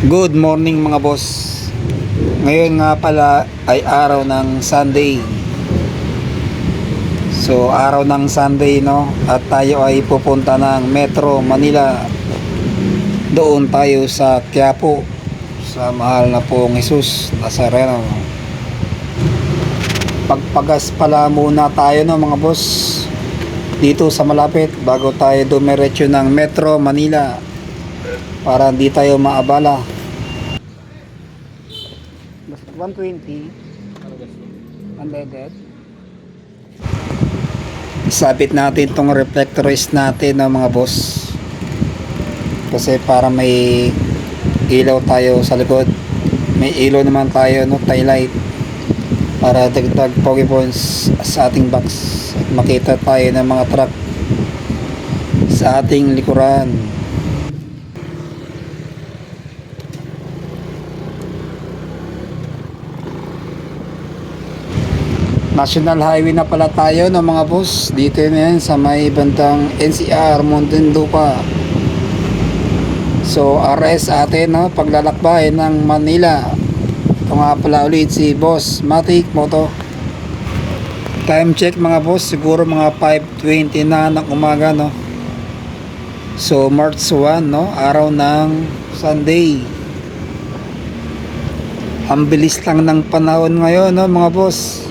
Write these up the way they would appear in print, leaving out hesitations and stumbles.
Good morning mga boss. Ngayon nga pala ay araw ng Sunday. So araw ng Sunday, no, at tayo ay pupunta ng Metro Manila. Doon tayo sa Quiapo, sa mahal na pong Jesus Nazareno. Pagpagas pala muna tayo, no mga boss, dito sa malapit bago tayo dumiretso ng Metro Manila para hindi tayo maabala. 120 unleaded. Isabit natin tong reflectorist natin ng mga boss, kasi para may ilaw tayo sa likod. May ilaw naman tayo, no, tail light, para dagdag pogi points sa ating box at makita tayo ng mga truck sa ating likuran. National Highway na pala tayo, no mga boss. Dito na yan sa may bandang NCR Muntinlupa. So RS atin, no, paglalakbay ng Manila. Ito nga pala ulit si Boss Matic Moto. Time check mga boss, siguro mga 5:20 na ng umaga, no. So March 1, no, araw ng Sunday. Ang bilis lang ng panahon ngayon, no mga boss.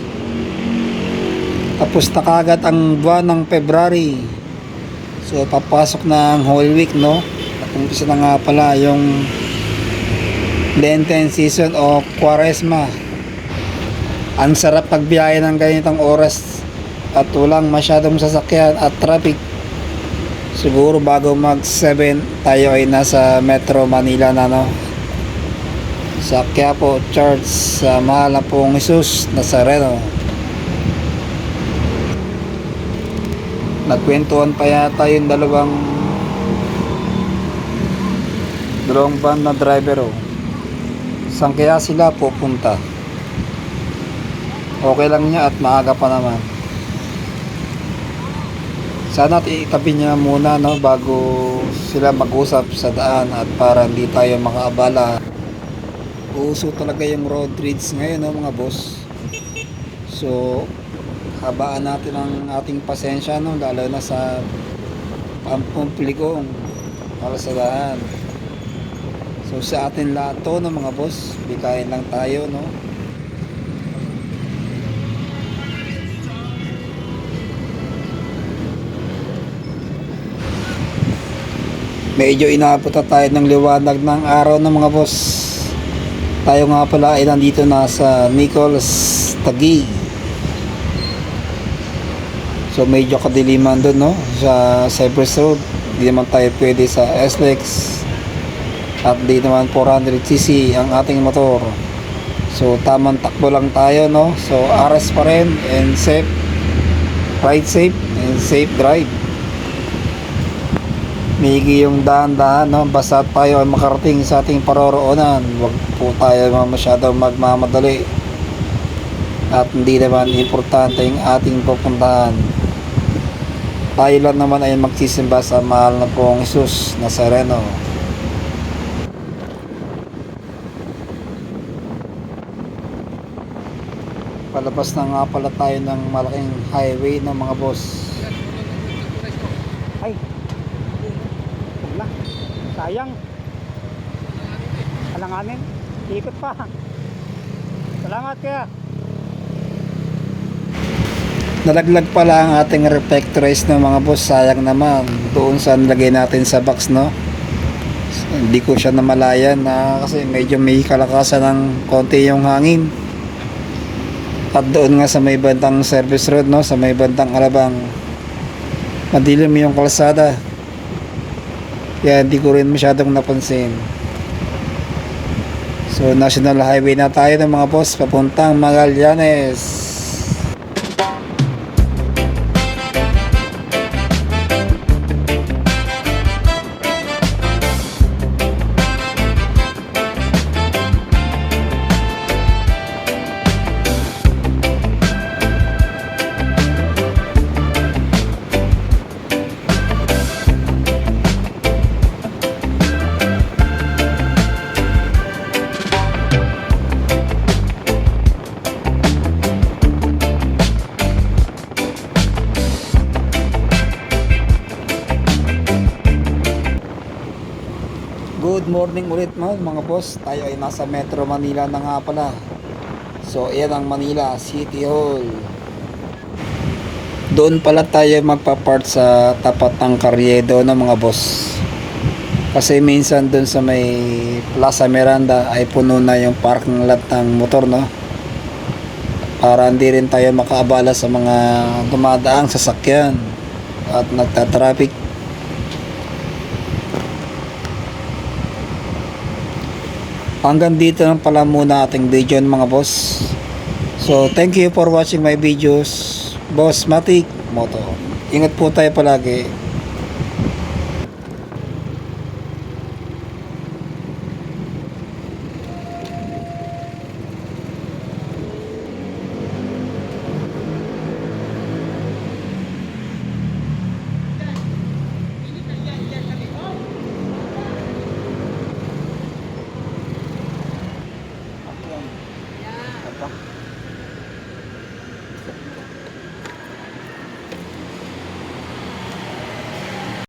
Tapos na kagad ang buwan ng February. So papasok na ang Holy Week, no. At umpisa na nga pala yung Lenten season o Quaresma. Ang sarap pagbiyahe ng ganitong oras at walang masyadong sasakyan at traffic. Siguro bago mag 7 tayo ay nasa Metro Manila na, no, sa Quiapo Church sa mahal na pong Jesus Nazareno. Nagkwentuhan pa yata yung dalawang van na driver, oh. Saan kaya sila pupunta? Okay lang niya at maaga pa naman. Sana itabi niya muna, no, bago sila mag-usap sa daan at para hindi tayo makaabala. Uso talaga yung road rage ngayon, no mga boss. So habaan natin ang ating pasensya, no, lalo na sa pampumplikong para sa daan. So sa atin lahat to, no mga boss, bikain lang tayo, no. Medyo inaabot na tayo ng liwanag ng araw, no mga boss. Tayo nga pala ay nandito na sa Nicholas Taguig. So medyo kadiliman doon, no, sa Cypress Road. Hindi naman tayo pwede sa SLEX at di naman 400cc ang ating motor. So tamang takbo lang tayo, no. So RS pa rin, and safe ride, safe and safe drive. Migi yung dahan-dahan, no, basta tayo ay makarating sa ating paroroonan. Huwag po tayo masyadong magmamadali at hindi naman importante yung ating pupuntahan. Tayo lang naman ay magsisimba sa mahal na pong Jesus Nazareno. Palabas na nga pala tayo ng malaking highway ng mga boss. Ay, wala, sayang. Alanganin, ikot pa. Salamat kaya. Nalaglag pala ang ating reflectorist ng mga boss. Sayang naman doon sa nilagay natin sa box, no. Hindi ko siya namalayan na kasi medyo may kalakasan ng konti yung hangin. At doon nga sa may bandang service road, no, sa may bandang Alabang, madilim yung kalsada, kaya hindi ko rin masyadong napansin. So National Highway na tayo ng mga boss, papuntang Magallanes. Good morning ulit mga boss. Tayo ay nasa Metro Manila na nga pala. So ayan ang Manila City Hall. Doon pala tayo magpa-park sa tapat ng Carriedo ng mga boss. Kasi minsan doon sa may Plaza Miranda ay puno na yung parking lot ng motor, no? Para hindi rin tayo makaabala sa mga dumadaang sasakyan at nagta-traffic. Hanggang dito lang pala muna ating video mga boss. So thank you for watching my videos. Boss Matic Moto. Ingat po tayo palagi.